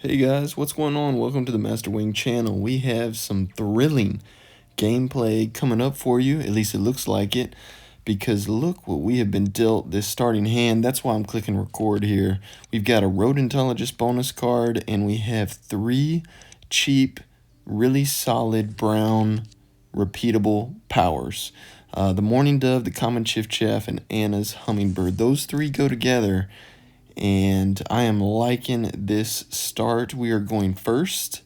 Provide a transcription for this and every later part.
Hey guys, what's going on? Welcome to the Master Wing channel. We have some thrilling gameplay coming up for you, at least it looks like it, because look what we have been dealt this starting hand. That's why I'm clicking record here. We've got a Road Intelligence bonus card, and we have three cheap, really solid brown, repeatable powers. The Morning Dove, the Common Chiff-Chaff, and Anna's Hummingbird. Those three go together, and I am liking this start. We are going first,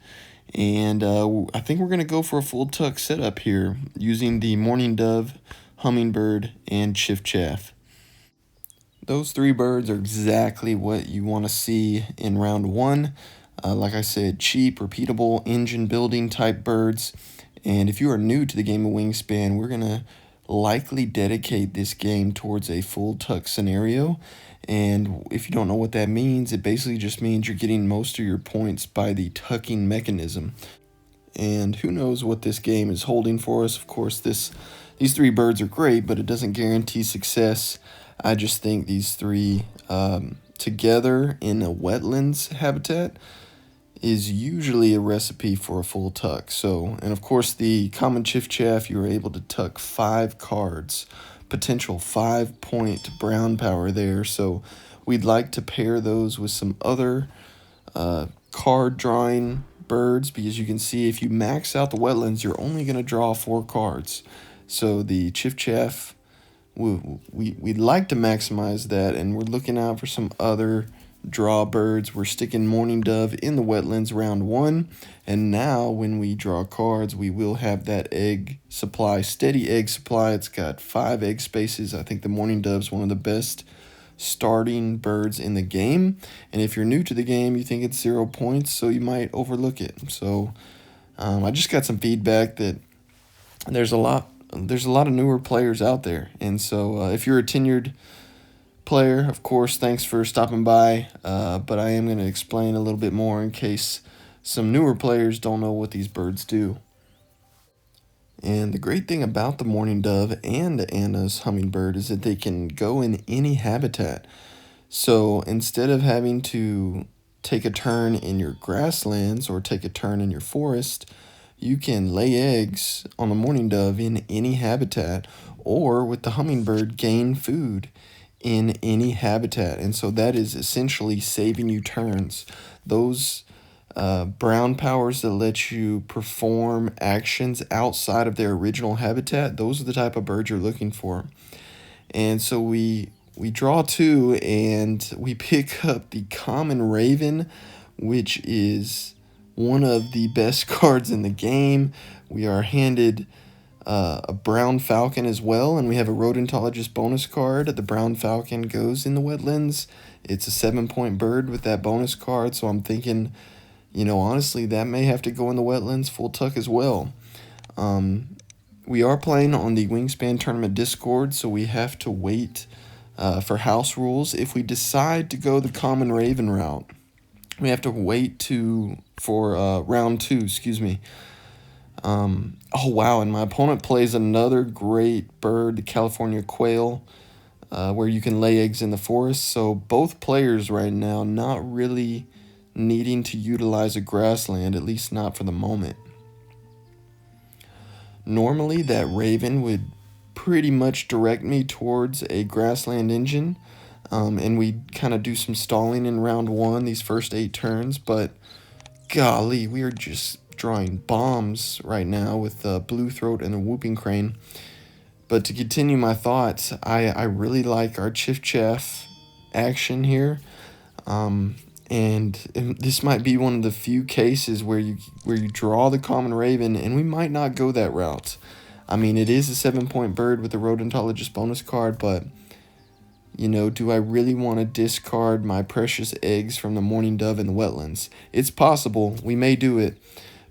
and I think we're going to go for a full tuck setup here using the Morning Dove, Hummingbird, and Chiff-Chaff. Those three birds are exactly what you want to see in round one. Like I said, cheap, repeatable, engine building type birds. And if you are new to the game of Wingspan, we're going to likely dedicate this game towards a full tuck scenario. And if you don't know what that means, it basically just means you're getting most of your points by the tucking mechanism. And who knows what this game is holding for us. Of course, these three birds are great, but it doesn't guarantee success. I just think these three together in a wetlands habitat is usually a recipe for a full tuck. So, and of course the Common Chiff-Chaff, you are able to tuck 5 cards, potential 5-point brown power there. So we'd like to pair those with some other card drawing birds, because you can see if you max out the wetlands, you're only going to draw 4 cards. So the Chiff-Chaff, we'd like to maximize that, and we're looking out for some other draw birds. We're sticking Morning Dove in the wetlands round 1, and now when we draw cards, we will have that egg supply, steady egg supply. It's got 5 egg spaces. I think the Morning Dove's one of the best starting birds in the game, and if you're new to the game, you think it's 0 points, so you might overlook it. So I just got some feedback that there's a lot of newer players out there, and so if you're a tenured player, of course, thanks for stopping by, but I am going to explain a little bit more in case some newer players don't know what these birds do. And the great thing about the Morning Dove and Anna's Hummingbird is that they can go in any habitat. So instead of having to take a turn in your grasslands or take a turn in your forest, you can lay eggs on the Morning Dove in any habitat, or with the Hummingbird gain food in any habitat. And so that is essentially saving you turns. Those brown powers that let you perform actions outside of their original habitat, those are the type of birds you're looking for. And so we draw 2, and we pick up the Common Raven, which is one of the best cards in the game. We are handed a Brown Falcon as well, and we have a Rodentologist bonus card. The Brown Falcon goes in the wetlands. It's a 7-point bird with that bonus card, so I'm thinking, honestly, that may have to go in the wetlands full tuck as well. We are playing on the Wingspan Tournament Discord, so we have to wait for house rules. If we decide to go the Common Raven route, we have to wait for round 2, excuse me. Oh wow, and my opponent plays another great bird, the California quail, where you can lay eggs in the forest. So both players right now not really needing to utilize a grassland, at least not for the moment. Normally that Raven would pretty much direct me towards a grassland engine, and we kind of do some stalling in round 1, these first 8 turns, but golly, we are just drawing bombs right now with Blue Throat and the Whooping Crane. But to continue my thoughts, I really like our Chiff-Chaff action here, and this might be one of the few cases where you draw the Common Raven, and we might not go that route. I mean, it is a 7-point bird with the Rodentologist bonus card, but do I really want to discard my precious eggs from the Morning Dove in the wetlands? It's possible, we may do it,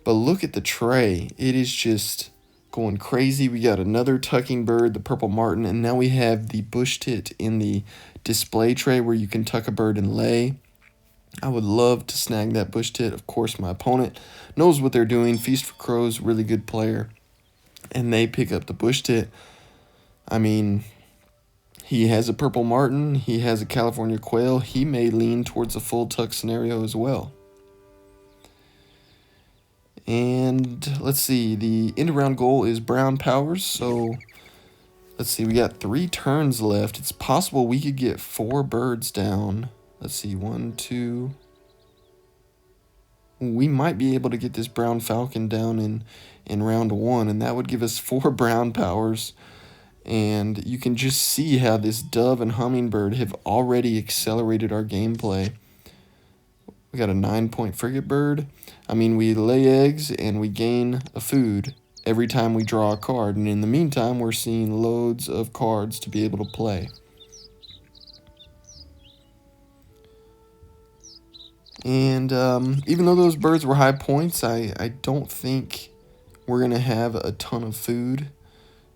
but look at the tray. It is just going crazy. We got another tucking bird, the Purple Martin, and now we have the Bush Tit in the display tray where you can tuck a bird and lay. I would love to snag that Bush Tit. Of course, my opponent knows what they're doing. Feast for Crows, really good player, and they pick up the Bush Tit. I mean, he has a Purple Martin, he has a California quail. He may lean towards a full tuck scenario as well. And let's see, the end round goal is brown powers, so let's see, we got 3 turns left. It's possible we could get 4 birds down. Let's see, 1, 2. We might be able to get this brown falcon down in round 1, and that would give us 4 brown powers. And you can just see how this dove and hummingbird have already accelerated our gameplay. We got a 9-point frigate bird. I mean, we lay eggs and we gain a food every time we draw a card. And in the meantime, we're seeing loads of cards to be able to play. And even though those birds were high points, I don't think we're going to have a ton of food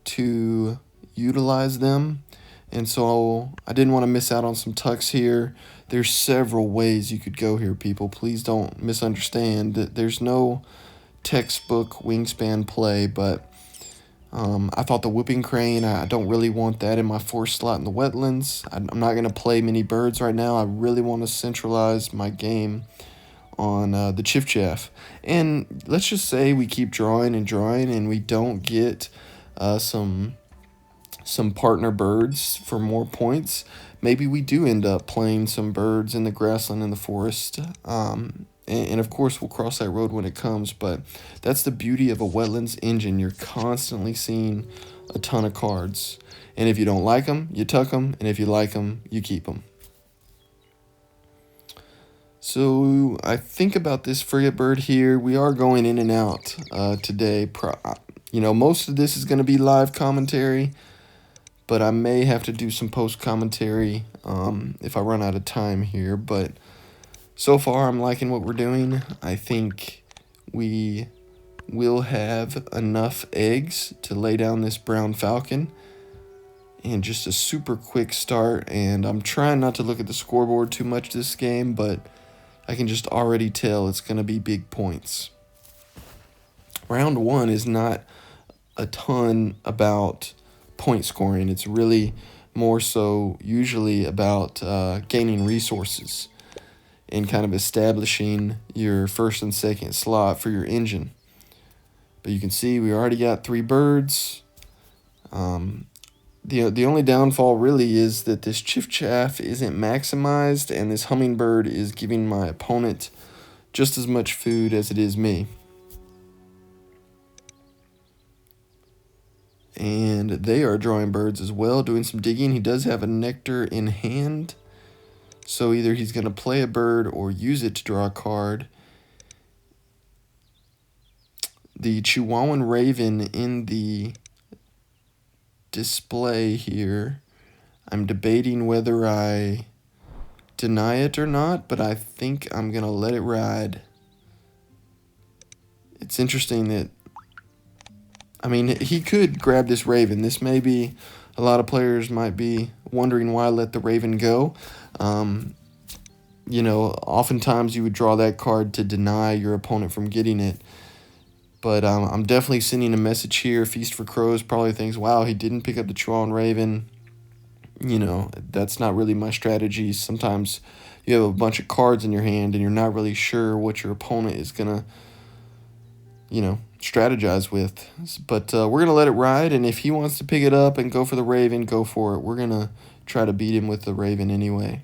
to utilize them. And so I didn't want to miss out on some tucks here. There's several ways you could go here, people. Please don't misunderstand. There's no textbook wingspan play, but I thought the whooping crane, I don't really want that in my 4th slot in the wetlands. I'm not going to play many birds right now. I really want to centralize my game on the chiff-chaff. And let's just say we keep drawing and we don't get some partner birds for more points. Maybe we do end up playing some birds in the grassland in the forest. And of course, we'll cross that road when it comes. But that's the beauty of a wetlands engine. You're constantly seeing a ton of cards. And if you don't like them, you tuck them. And if you like them, you keep them. So I think about this frigate bird here. We are going in and out today. Most of this is going to be live commentary, but I may have to do some post commentary if I run out of time here. But so far, I'm liking what we're doing. I think we will have enough eggs to lay down this brown falcon. And just a super quick start. And I'm trying not to look at the scoreboard too much this game, but I can just already tell it's going to be big points. Round 1 is not a ton about point scoring. It's really more so usually about gaining resources and kind of establishing your 1st and 2nd slot for your engine. But you can see we already got 3 birds. The only downfall really is that this chiff-chaff isn't maximized, and this hummingbird is giving my opponent just as much food as it is me. And they are drawing birds as well, doing some digging. He does have a nectar in hand, so either he's going to play a bird or use it to draw a card. The Chihuahuan raven in the display here, I'm debating whether I deny it or not, but I think I'm going to let it ride. It's interesting that, I mean, he could grab this raven. This may be, a lot of players might be wondering why I let the raven go. Oftentimes you would draw that card to deny your opponent from getting it. But I'm definitely sending a message here. Feast for Crows probably thinks, wow, he didn't pick up the Chihuahuan raven. That's not really my strategy. Sometimes you have a bunch of cards in your hand and you're not really sure what your opponent is going to, strategize with. But we're going to let it ride, and if he wants to pick it up and go for the raven, go for it. We're going to try to beat him with the raven anyway.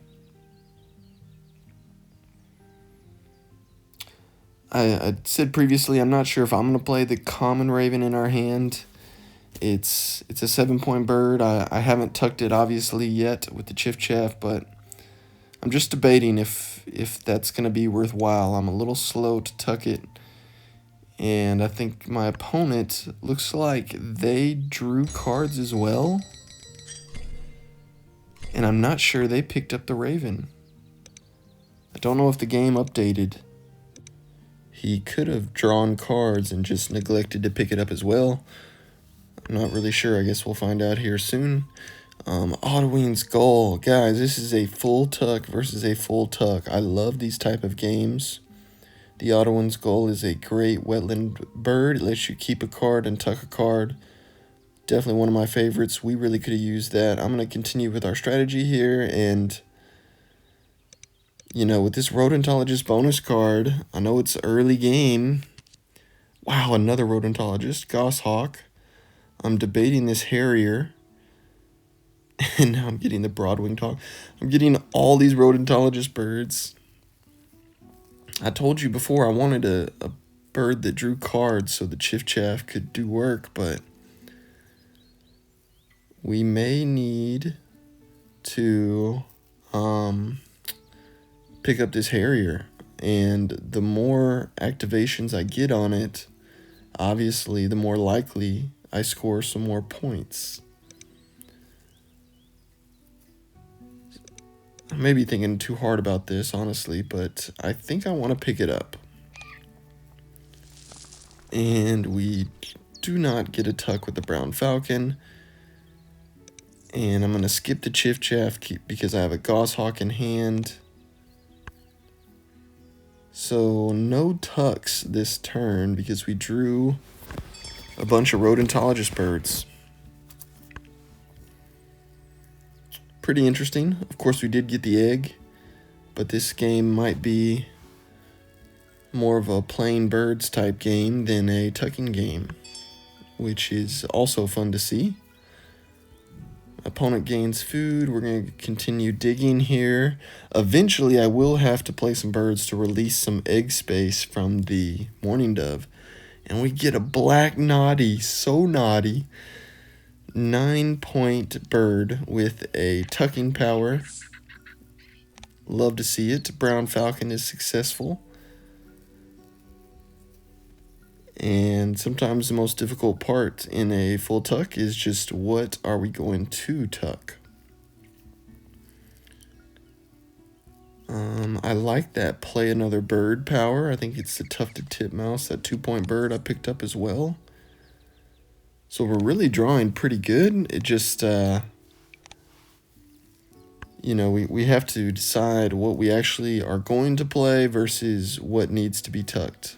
I said previously, I'm not sure if I'm going to play the common raven in our hand. It's a 7-point bird. I haven't tucked it, obviously, yet with the chiff-chaff, but I'm just debating if that's going to be worthwhile. I'm a little slow to tuck it, and I think my opponent looks like they drew cards as well, and I'm not sure they picked up the raven. I don't know if the game updated. He could have drawn cards and just neglected to pick it up as well. I'm not really sure. I guess we'll find out here soon. Ottaween's Gull. Guys, this is a full tuck versus a full tuck. I love these type of games. The Ottaween's Gull is a great wetland bird. It lets you keep a card and tuck a card. Definitely one of my favorites. We really could have used that. I'm going to continue with our strategy here, and with this rodentologist bonus card, I know it's early game, Wow, another rodentologist, goshawk. I'm debating this harrier. And now I'm getting the broad-winged hawk. I'm getting all these rodentologist birds. I told you before I wanted a bird that drew cards so the chiff-chaff could do work, but we may need to pick up this harrier. And the more activations I get on it, obviously, the more likely I score some more points. I may be thinking too hard about this, honestly, but I think I want to pick it up. And we do not get a tuck with the brown falcon. And I'm going to skip the chiff-chaff because I have a goshawk in hand. So no tucks this turn because we drew a bunch of rodentologist birds. Pretty interesting. Of course, we did get the egg, but this game might be more of a plain birds type game than a tucking game, which is also fun to see. Opponent gains food. We're going to continue digging here. Eventually, I will have to play some birds to release some egg space from the mourning dove. And we get a black naughty, so naughty. 9-point bird with a tucking power. Love to see it. Brown falcon is successful. And sometimes the most difficult part in a full tuck is just what are we going to tuck? I like that play another bird power. I think it's the tufted titmouse, that 2-point bird I picked up as well. So we're really drawing pretty good. It just, you know, we have to decide what we actually are going to play versus what needs to be tucked.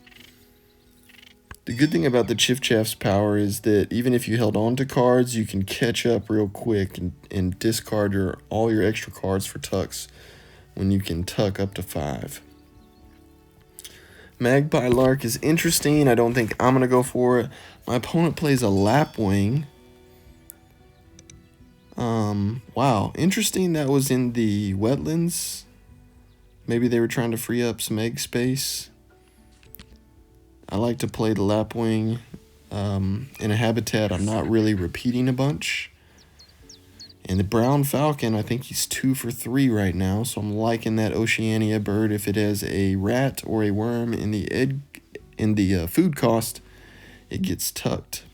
The good thing about the chiff-chaff's power is that even if you held on to cards, you can catch up real quick and discard all your extra cards for tucks when you can tuck up to 5. Magpie Lark is interesting. I don't think I'm going to go for it. My opponent plays a lapwing. Wow, interesting that was in the wetlands. Maybe they were trying to free up some egg space. I like to play the lapwing in a habitat I'm not really repeating a bunch. And the brown falcon, I think he's 2 for 3 right now, so I'm liking that Oceania bird. If it has a rat or a worm in the food cost, it gets tucked.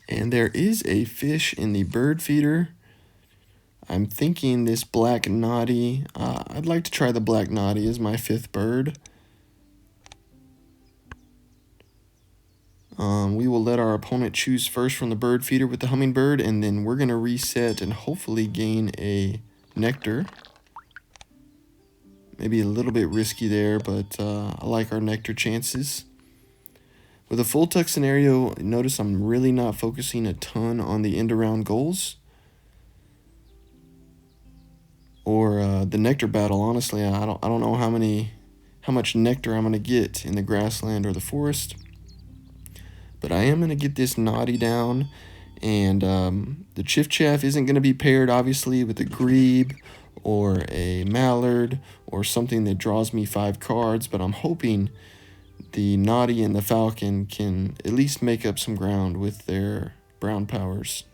And there is a fish in the bird feeder. I'm thinking this black naughty. I'd like to try the black naughty as my 5th bird. We will let our opponent choose first from the bird feeder with the hummingbird, and then we're going to reset and hopefully gain a nectar. Maybe a little bit risky there, but I like our nectar chances. With a full tuck scenario, notice I'm really not focusing a ton on the end-around goals. Or the nectar battle, honestly. I don't know how much nectar I'm going to get in the grassland or the forest. But I am going to get this naughty down, and the chiff-chaff isn't going to be paired, obviously, with a grebe or a mallard or something that draws me 5 cards, but I'm hoping the naughty and the falcon can at least make up some ground with their brown powers.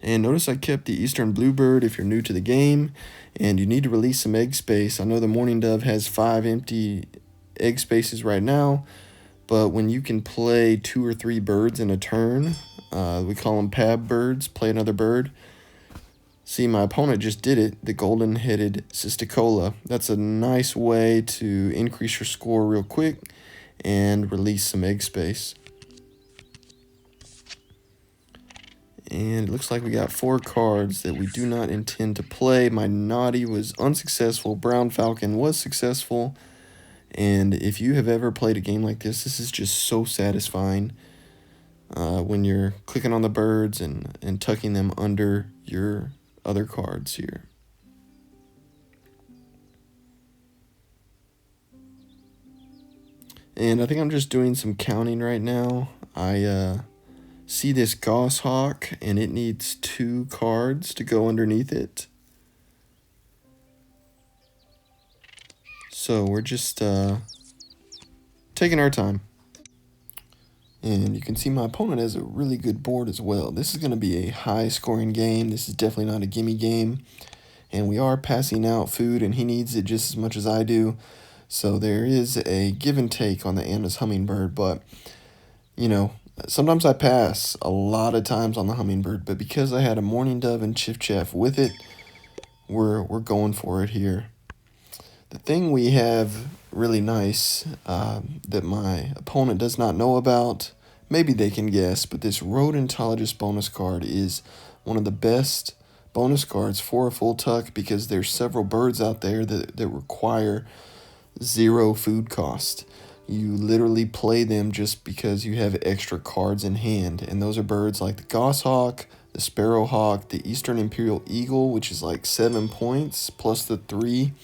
And notice I kept the eastern bluebird if you're new to the game, and you need to release some egg space. I know the mourning dove has 5 empty egg spaces right now, but when you can play 2 or 3 birds in a turn, we call them pab birds, play another bird. See, my opponent just did it, the golden-headed cisticola. That's a nice way to increase your score real quick and release some egg space. And it looks like we got 4 cards that we do not intend to play. My naughty was unsuccessful. Brown falcon was successful. And if you have ever played a game like this is just so satisfying when you're clicking on the birds and tucking them under your other cards here. And I think I'm just doing some counting right now. I see this goshawk, and it needs 2 cards to go underneath it. So we're just taking our time. And you can see my opponent has a really good board as well. This is going to be a high-scoring game. This is definitely not a gimme game. And we are passing out food, and he needs it just as much as I do. So there is a give and take on the Anna's Hummingbird. But, you know, sometimes I pass a lot of times on the Hummingbird. But because I had a Mourning Dove and Chiff Chaff with it, we're going for it here. The thing we have really nice that my opponent does not know about, maybe they can guess, but this Rodentologist bonus card is one of the best bonus cards for a full tuck because there's several birds out there that require 0 food cost. You literally play them just because you have extra cards in hand, and those are birds like the goshawk, the sparrowhawk, the eastern imperial eagle, which is like 7 points, plus the 3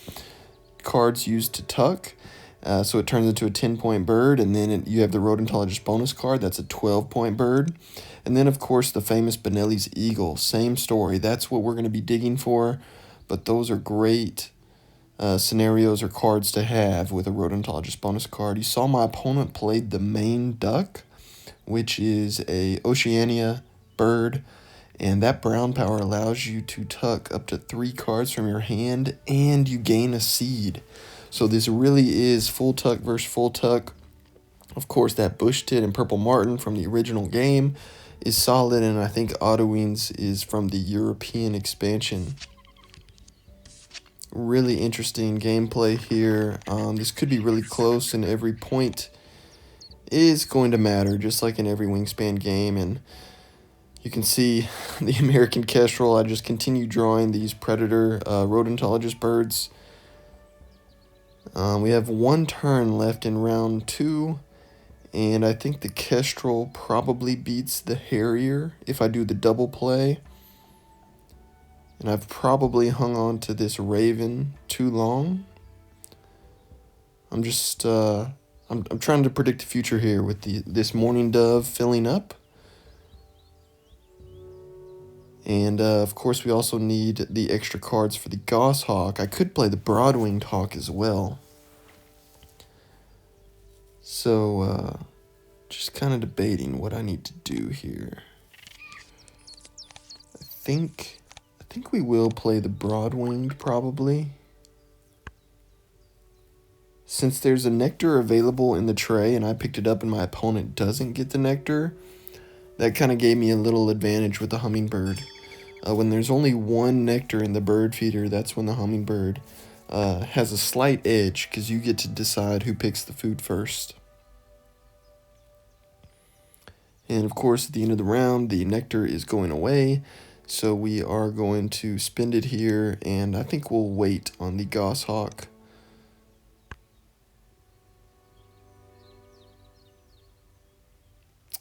cards used to tuck, so it turns into a 10-point bird. And then you have the Rodentologist bonus card, that's a 12-point bird. And then of course the famous Benelli's eagle, same story. That's what we're going to be digging for, but those are great scenarios or cards to have with a Rodentologist bonus card. You saw my opponent played the Maine duck, which is a Oceania bird. And that brown power allows you to tuck up to 3 cards from your hand, and you gain a seed. So this really is full tuck versus full tuck. Of course, that bush tit and purple martin from the original game is solid, and I think Ottowings is from the European expansion. Really interesting gameplay here. This could be really close, and every point is going to matter, just like in every Wingspan game. And you can see the American kestrel. I just continue drawing these predator Rodentologist birds. We have 1 turn left in round 2, and I think the kestrel probably beats the harrier if I do the double play. And I've probably hung on to this raven too long. I'm just I'm trying to predict the future here with this Mourning Dove filling up. And, of course, we also need the extra cards for the goshawk. I could play the broad-winged hawk as well. So, just kind of debating what I need to do here. I think we will play the broad-winged, probably. Since there's a nectar available in the tray, and I picked it up and my opponent doesn't get the nectar, that kind of gave me a little advantage with the hummingbird. When there's only 1 nectar in the bird feeder, that's when the hummingbird has a slight edge, because you get to decide who picks the food first. And of course, at the end of the round, the nectar is going away, so we are going to spend it here, and I think we'll wait on the goshawk.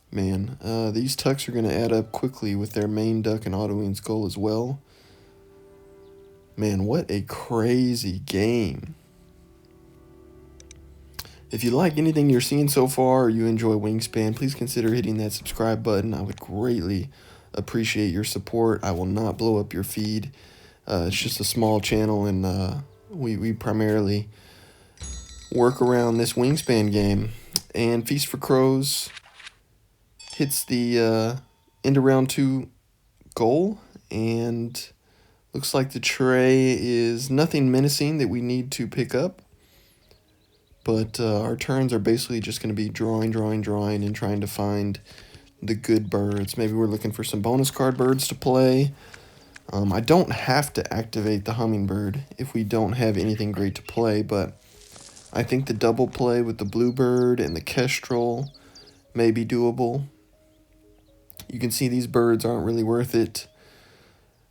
Man, these tucks are going to add up quickly with their Maine duck and Ottowings goal as well. Man, what a crazy game. If you like anything you're seeing so far, or you enjoy Wingspan, please consider hitting that subscribe button. I would greatly appreciate your support. I will not blow up your feed. It's just a small channel, and we primarily work around this Wingspan game. And Feast for Crows hits the end of round 2 goal, and looks like the tray is nothing menacing that we need to pick up. But our turns are basically just going to be drawing, and trying to find the good birds. Maybe we're looking for some bonus card birds to play. I don't have to activate the hummingbird if we don't have anything great to play, but I think the double play with the bluebird and the kestrel may be doable. You can see these birds aren't really worth it.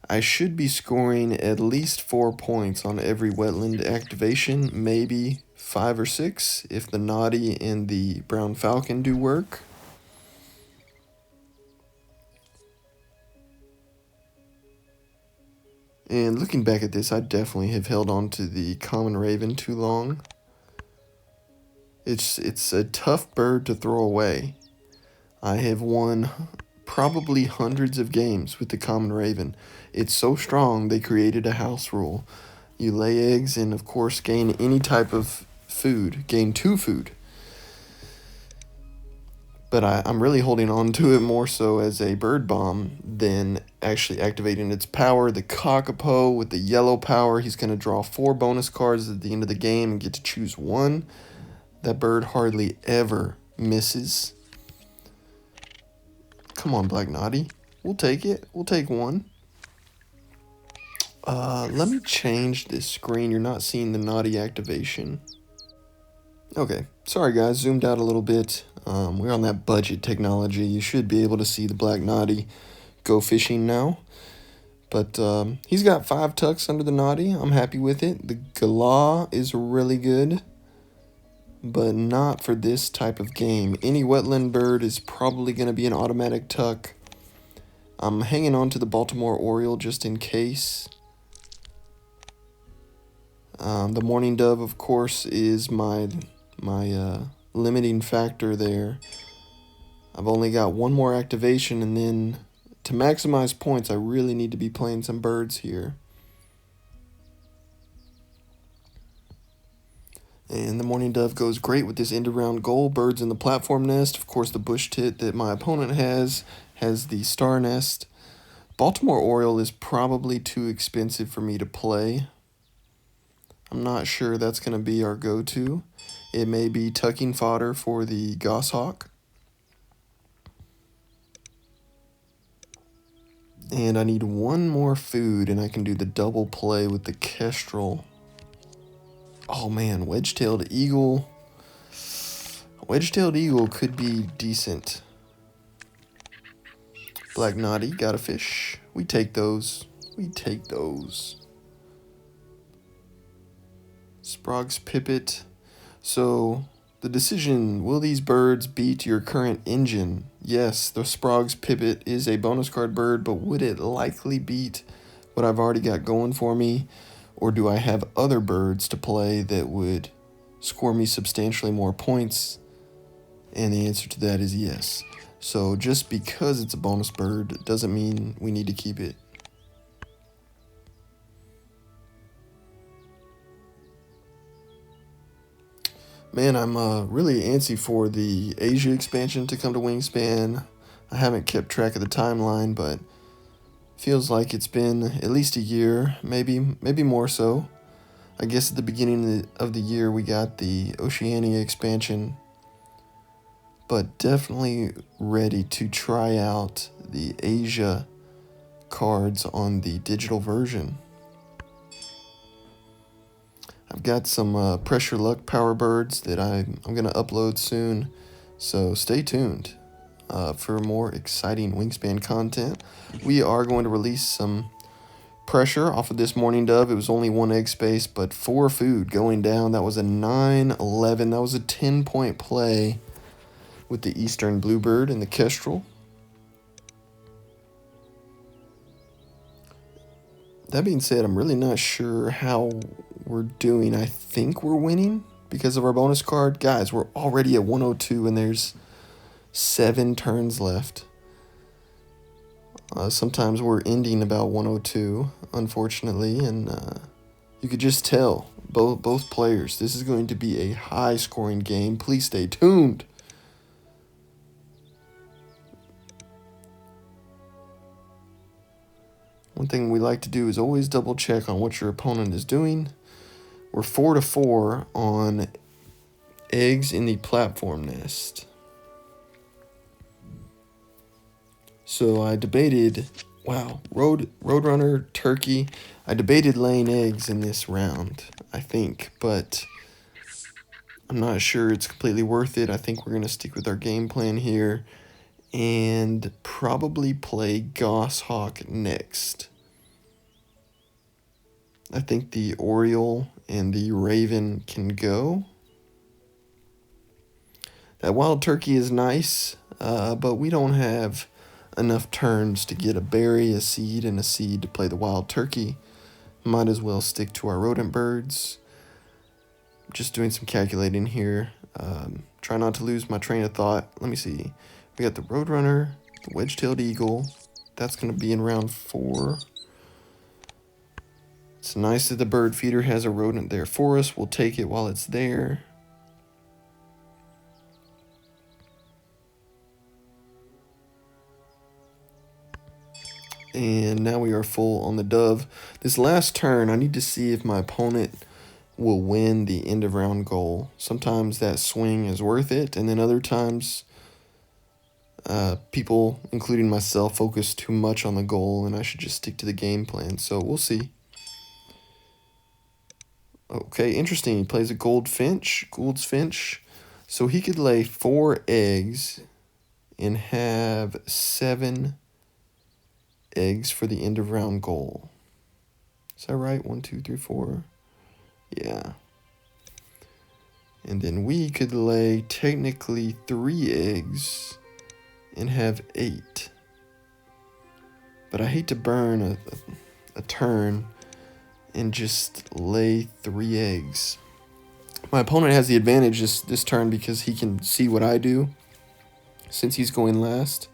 I should be scoring at least 4 points on every wetland activation, maybe 5 or 6 if the Naughty and the Brown Falcon do work. And looking back at this, I definitely have held on to the Common Raven too long. It's a tough bird to throw away. I have won probably hundreds of games with the common raven. It's so strong they created a house rule. You lay eggs and of course gain any type of food, gain 2 food. But I'm really holding on to it more so as a bird bomb than actually activating its power. The Kakapo with the yellow power, he's going to draw 4 bonus cards at the end of the game and get to choose one. That bird hardly ever misses. Come on, Black Naughty. We'll take it. We'll take one. Let me change this screen. You're not seeing the Naughty activation. Okay, sorry guys, zoomed out a little bit. We're on that budget technology. You should be able to see the Black Naughty go fishing now. But he's got 5 tucks under the Naughty. I'm happy with it. The Galah is really good, but not for this type of game. Any wetland bird is probably going to be an automatic tuck. I'm hanging on to the Baltimore Oriole just in case. The Mourning Dove, of course, is my limiting factor there. I've only got 1 more activation, and then to maximize points, I really need to be playing some birds here. And the Mourning Dove goes great with this end-around goal. Birds in the platform nest. Of course, the bush tit that my opponent has the star nest. Baltimore Oriole is probably too expensive for me to play. I'm not sure that's going to be our go-to. It may be tucking fodder for the goshawk. And I need 1 more food, and I can do the double play with the kestrel. Oh man, wedge-tailed eagle. Wedge-tailed eagle could be decent. Black Naughty, got a fish. We take those. We take those. Sprog's Pipit. So, the decision, will these birds beat your current engine? Yes, the Sprog's Pipit is a bonus card bird, but would it likely beat what I've already got going for me? Or do I have other birds to play that would score me substantially more points? And the answer to that is yes. So just because it's a bonus bird doesn't mean we need to keep it. Man, I'm really antsy for the Asia expansion to come to Wingspan. I haven't kept track of the timeline, but feels like it's been at least a year, maybe more so. I guess at the beginning of the year we got the Oceania expansion, but definitely ready to try out the Asia cards on the digital version. I've got some Pressure Luck Power Birds that I'm going to upload soon, so stay tuned for more exciting Wingspan content. We are going to release some pressure off of this Mourning Dove. It was only 1 egg space, but 4 food going down. That was a 9-11. That was a 10-point play with the Eastern Bluebird and the Kestrel. That being said, I'm really not sure how we're doing. I think we're winning because of our bonus card. Guys, we're already at 102 and there's 7 turns left. Sometimes we're ending about 102, unfortunately, and you could just tell both players. This is going to be a high-scoring game. Please stay tuned. One thing we like to do is always double-check on what your opponent is doing. We're 4-4 on eggs in the platform nest. So I debated, wow, Roadrunner, Turkey. I debated laying eggs in this round, I think, but I'm not sure it's completely worth it. I think we're going to stick with our game plan here and probably play Goshawk next. I think the Oriole and the Raven can go. That Wild Turkey is nice, but we don't have enough turns to get a berry, a seed, and a seed to play the Wild Turkey. Might as well stick to our rodent birds. Just doing some calculating here. Try not to lose my train of thought. Let me see. We got the Roadrunner, the Wedge-tailed Eagle. That's going to be in round 4. It's nice that the bird feeder has a rodent there for us. We'll take it while it's there. And now we are full on the dove. This last turn, I need to see if my opponent will win the end of round goal. Sometimes that swing is worth it, and then other times people, including myself, focus too much on the goal, and I should just stick to the game plan. So we'll see. Okay, interesting. He plays a Gould's finch. So he could lay 4 eggs and have 7 eggs for the end of round goal. Is that right? 1, 2, 3, 4. Yeah. And then we could lay technically 3 eggs and have 8. But I hate to burn a turn and just lay 3 eggs. My opponent has the advantage this turn because he can see what I do since he's going last.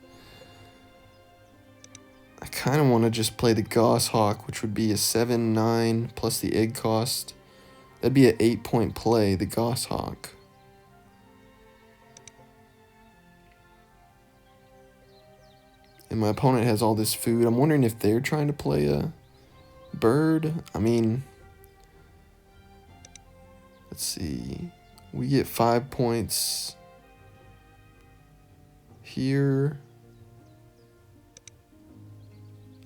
I kind of want to just play the Goshawk, which would be a 7-9 plus the egg cost. That'd be an 8-point play, the Goshawk. And my opponent has all this food. I'm wondering if they're trying to play a bird. I mean, let's see. We get 5 points here.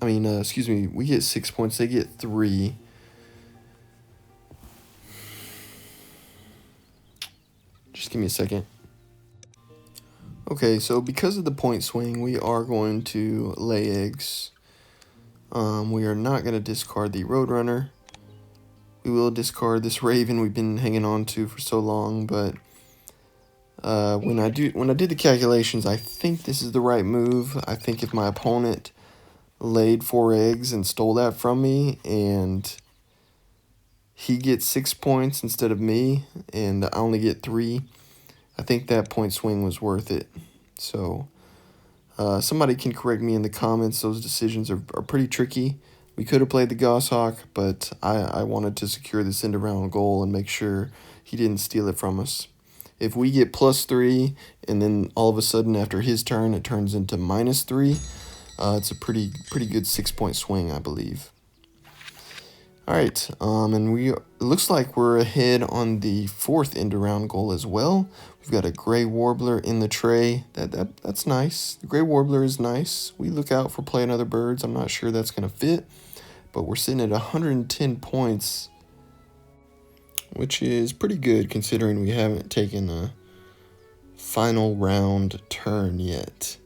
Excuse me, we get 6 points, they get 3. Just give me a second. Okay, so because of the point swing, we are going to lay eggs. We are not going to discard the Roadrunner. We will discard this Raven we've been hanging on to for so long, but when I did the calculations, I think this is the right move. I think if my opponent laid 4 eggs and stole that from me, and he gets 6 points instead of me, and I only get 3, I think that point swing was worth it. So somebody can correct me in the comments. Those decisions are pretty tricky. We could have played the Goshawk, but I wanted to secure this end around goal and make sure he didn't steal it from us. If we get +3, and then all of a sudden after his turn it turns into -3, it's a pretty good 6-point swing, I believe. All right, and it looks like we're ahead on the 4th end around goal as well. We've got a gray warbler in the tray. That's nice. The gray warbler is nice. We look out for playing other birds. I'm not sure that's going to fit, but we're sitting at 110 points, which is pretty good considering we haven't taken a final round turn yet.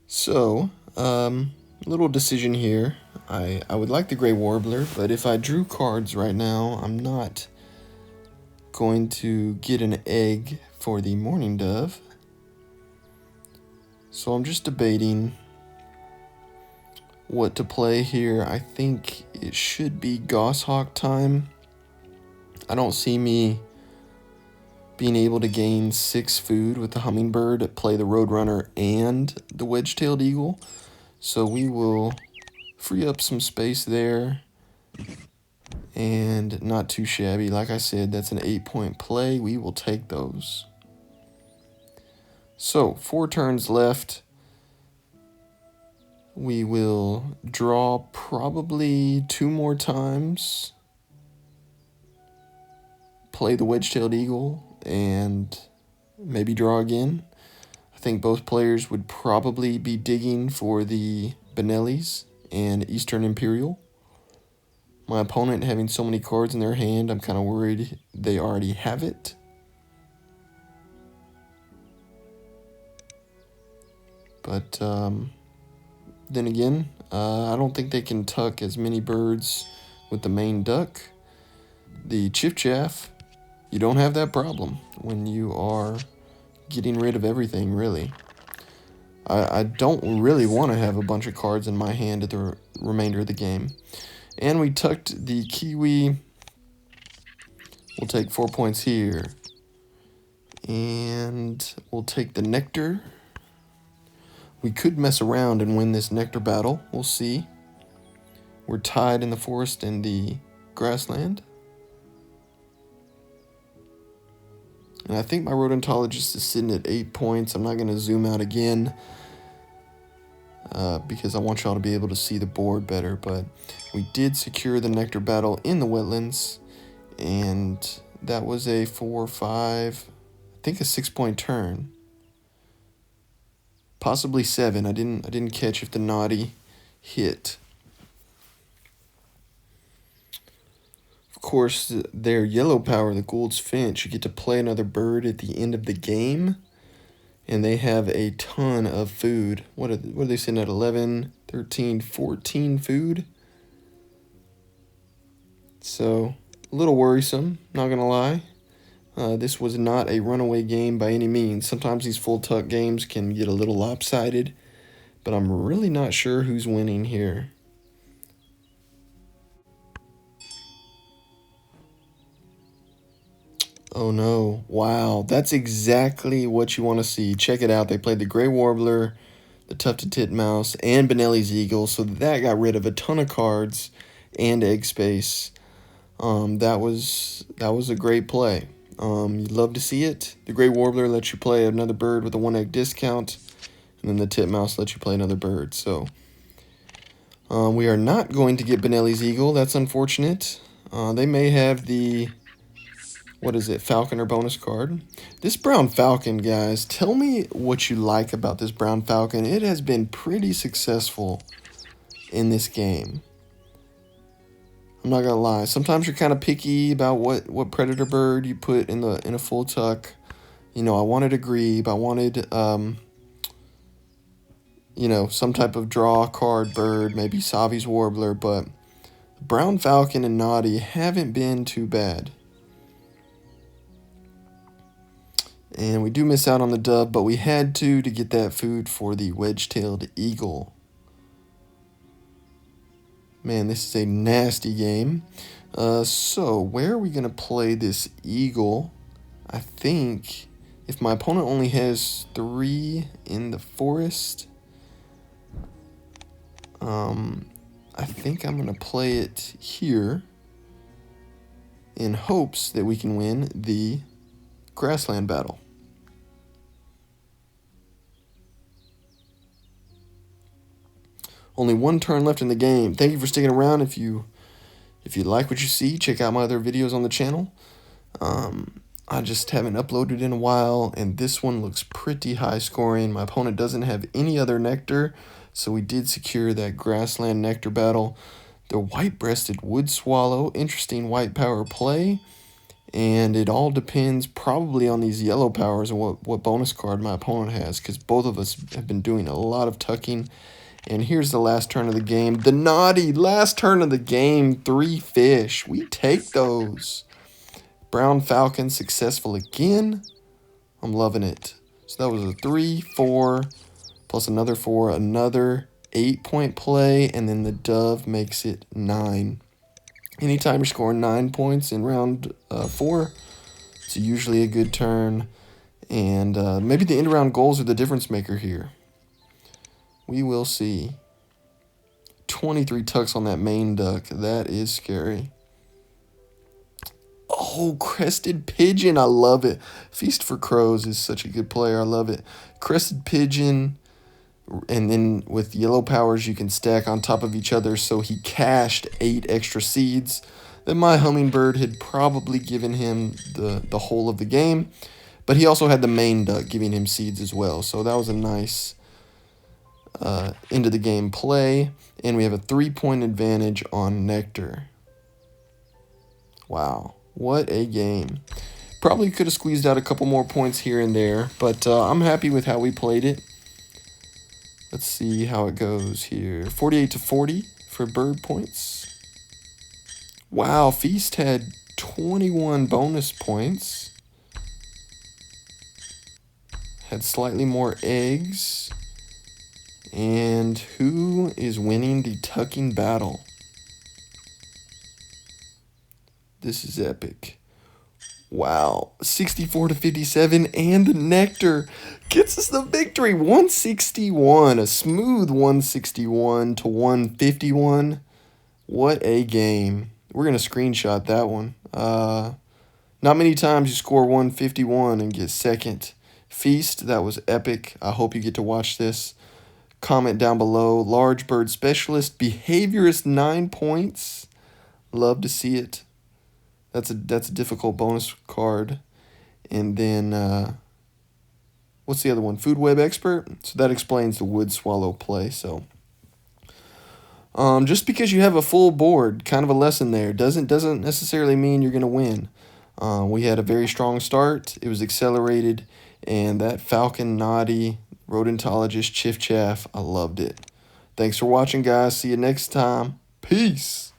So, little decision here. I would like the gray warbler, but if I drew cards right now, I'm not going to get an egg for the mourning dove. So I'm just debating what to play here. I think it should be Goshawk time. I don't see me being able to gain 6 food with the hummingbird, play the Roadrunner and the wedge-tailed eagle. So we will free up some space there, and not too shabby. Like I said, that's an 8-point play. We will take those. So 4 turns left. We will draw probably 2 more times, play the wedge-tailed eagle, and maybe draw again. I think both players would probably be digging for the Benellis and Eastern Imperial. My opponent having so many cards in their hand, I'm kind of worried they already have it. But then again, I don't think they can tuck as many birds with the main duck. The chiff-chaff, you don't have that problem when you are getting rid of everything, really. I don't really want to have a bunch of cards in my hand at the remainder of the game. And we tucked the kiwi We'll take 4 points here. And we'll take the nectar. We could mess around and win this nectar battle. We'll see. We're tied in the forest and the grassland. And I think my rodentologist is sitting at 8 points. I'm not going to zoom out again because I want y'all to be able to see the board better. But we did secure the nectar battle in the wetlands. And that was a 4, 5, I think a 6-point turn. Possibly 7. I didn't catch if the naughty hit. Of course, their yellow power, the Gould's Finch, you get to play another bird at the end of the game. And they have a ton of food. What are they sitting at? 11, 13, 14 food? So, a little worrisome, not going to lie. This was not a runaway game by any means. Sometimes these full tuck games can get a little lopsided, but I'm really not sure who's winning here. Oh no, wow, that's exactly what you want to see. Check it out, they played the gray warbler, the tufted titmouse, and Benelli's eagle, so that got rid of a ton of cards and egg space. That was a great play. You'd love to see it. The gray warbler lets you play another bird with a 1 egg discount, and then the titmouse lets you play another bird. So we are not going to get Benelli's eagle. That's unfortunate. They may have the, what is it, falconer bonus card. This brown falcon, guys, tell me what you like about this brown falcon. It has been pretty successful in this game. I'm not gonna lie. Sometimes you're kind of picky about what predator bird you put in a full tuck. You know, I wanted a grebe. I wanted you know, some type of draw card bird, maybe Savi's warbler, but brown falcon and naughty haven't been too bad. And we do miss out on the dove, but we had to get that food for the wedge-tailed eagle. Man, this is a nasty game. So, where are we going to play this eagle? I think if my opponent only has 3 in the forest, I think I'm going to play it here in hopes that we can win the grassland battle. Only 1 turn left in the game. Thank you for sticking around. If you like what you see, check out my other videos on the channel. I just haven't uploaded in a while, and this one looks pretty high scoring. My opponent doesn't have any other nectar, so we did secure that grassland nectar battle. The white-breasted wood swallow, interesting white power play, and it all depends probably on these yellow powers and what bonus card my opponent has, because both of us have been doing a lot of tucking. And here's the last turn of the game. The naughty last turn of the game. 3 fish. We take those. Brown falcon successful again. I'm loving it. So that was a 3, 4, plus another 4, another 8-point play, and then the dove makes it 9. Anytime you're scoring 9 points in round 4, it's usually a good turn. And maybe the end-round goals are the difference maker here. We will see. 23 tucks on that main duck. That is scary. Oh, crested pigeon. I love it. Feast for Crows is such a good player. I love it. Crested pigeon. And then with yellow powers, you can stack on top of each other. So he cached 8 extra seeds that my hummingbird had probably given him the whole of the game. But he also had the main duck giving him seeds as well. So that was a nice into the game play, and we have a 3-point advantage on nectar. Wow, what a game. Probably could have squeezed out a couple more points here and there, but I'm happy with how we played it. Let's see how it goes here. 48-40 for bird points. Wow, Feast had 21 bonus points. Had slightly more eggs. And who is winning the tucking battle? This is epic. Wow, 64 to 57, and the Nectar gets us the victory. 161, a smooth 161 to 151. What a game. We're going to screenshot that one. Not many times you score 151 and get second. Feast, that was epic. I hope you get to watch this. Comment down below. Large Bird Specialist, Behaviorist, 9 points. Love to see it. That's a difficult bonus card. And then, what's the other one? Food Web Expert. So that explains the Wood Swallow play. So, just because you have a full board, kind of a lesson there, doesn't necessarily mean you're gonna win. We had a very strong start. It was accelerated, and that Falcon Naughty Rodentologist Chiff Chaff, I loved it. Thanks for watching, guys. See you next time. Peace.